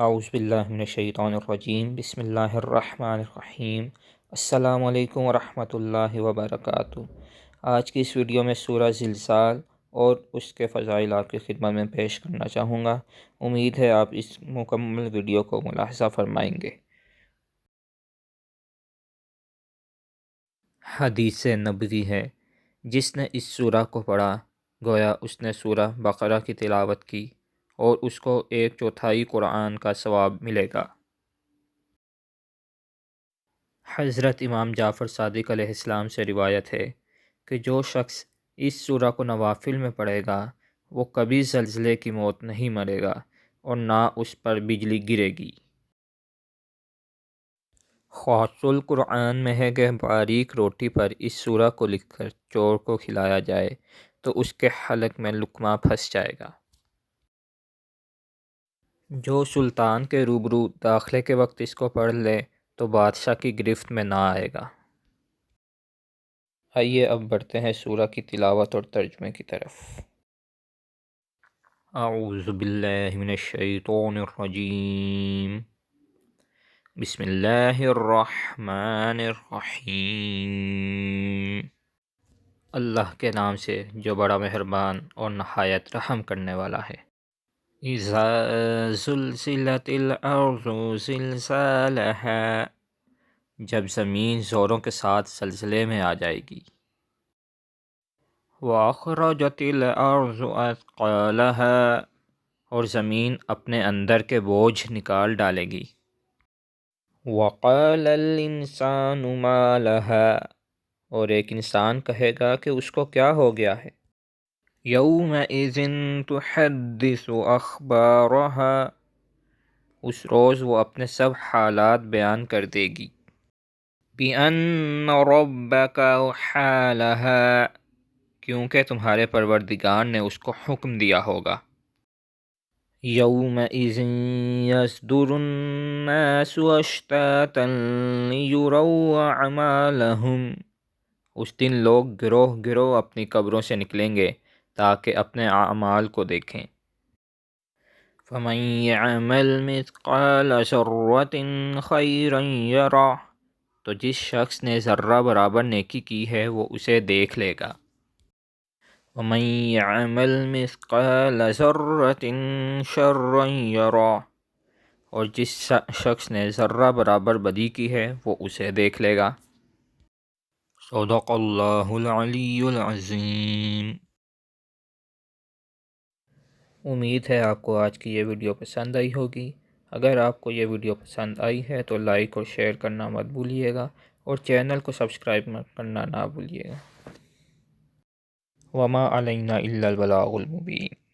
اعوذ باللہ من الشیطان الرجیم، بسم اللہ الرحمن الرحیم۔ السلام علیکم ورحمۃ اللہ وبرکاتہ۔ آج کی اس ویڈیو میں سورہ زلزال اور اس کے فضائل آپ کی خدمت میں پیش کرنا چاہوں گا۔ امید ہے آپ اس مکمل ویڈیو کو ملاحظہ فرمائیں گے۔ حدیث نبوی ہے، جس نے اس سورہ کو پڑھا گویا اس نے سورہ بقرہ کی تلاوت کی اور اس کو 1/4 قرآن کا ثواب ملے گا۔ حضرت امام جعفر صادق علیہ السلام سے روایت ہے کہ جو شخص اس سورہ کو نوافل میں پڑھے گا وہ کبھی زلزلے کی موت نہیں مرے گا اور نہ اس پر بجلی گرے گی۔ خاص القرآن میں ہے کہ باریک روٹی پر اس سورہ کو لکھ کر چور کو کھلایا جائے تو اس کے حلق میں لقمہ پھنس جائے گا۔ جو سلطان کے روبرو داخلے کے وقت اس کو پڑھ لے تو بادشاہ کی گرفت میں نہ آئے گا۔ آئیے اب بڑھتے ہیں سورہ کی تلاوت اور ترجمے کی طرف۔ اعوذ باللہ من الشیطان الرجیم، بسم اللہ الرحمن الرحیم۔ اللہ کے نام سے جو بڑا مہربان اور نہایت رحم کرنے والا ہے۔ اذا زلزلت الارض زلزالها، جب زمین زوروں کے ساتھ زلزلے میں آ جائے گی۔ واخرجت الارض اثقالها، اور زمین اپنے اندر کے بوجھ نکال ڈالے گی۔ وقال الانسان ما لها، اور ایک انسان کہے گا کہ اس کو کیا ہو گیا ہے۔ یومئذ تحدث اخبارها، اس روز وہ اپنے سب حالات بیان کر دے گی۔ بِأَنَّ رَبَّكَ أَوْحَىٰ لَهَا، کیونکہ تمہارے پروردگار نے اس کو حکم دیا ہوگا۔ یومئذ یصدر الناس اشتاتا لیروا اعمالهم، اس دن لوگ گروہ گروہ اپنی قبروں سے نکلیں گے تاکہ اپنے اعمال کو دیکھیں۔ فمن يعمل مثقال ذرة خيرا يره، تو جس شخص نے ذرہ برابر نیکی کی ہے وہ اسے دیکھ لے گا۔ ومن يعمل مثقال ذرة شرا يره، اور جس شخص نے ذرہ برابر بدی کی ہے وہ اسے دیکھ لے گا۔ صدق اللہ العلی العظیم۔ امید ہے آپ کو آج کی یہ ویڈیو پسند آئی ہوگی۔ اگر آپ کو یہ ویڈیو پسند آئی ہے تو لائک اور شیئر کرنا مت بھولیے گا اور چینل کو سبسکرائب کرنا نہ بھولیے گا۔ وما علینا الا البلاغ المبین۔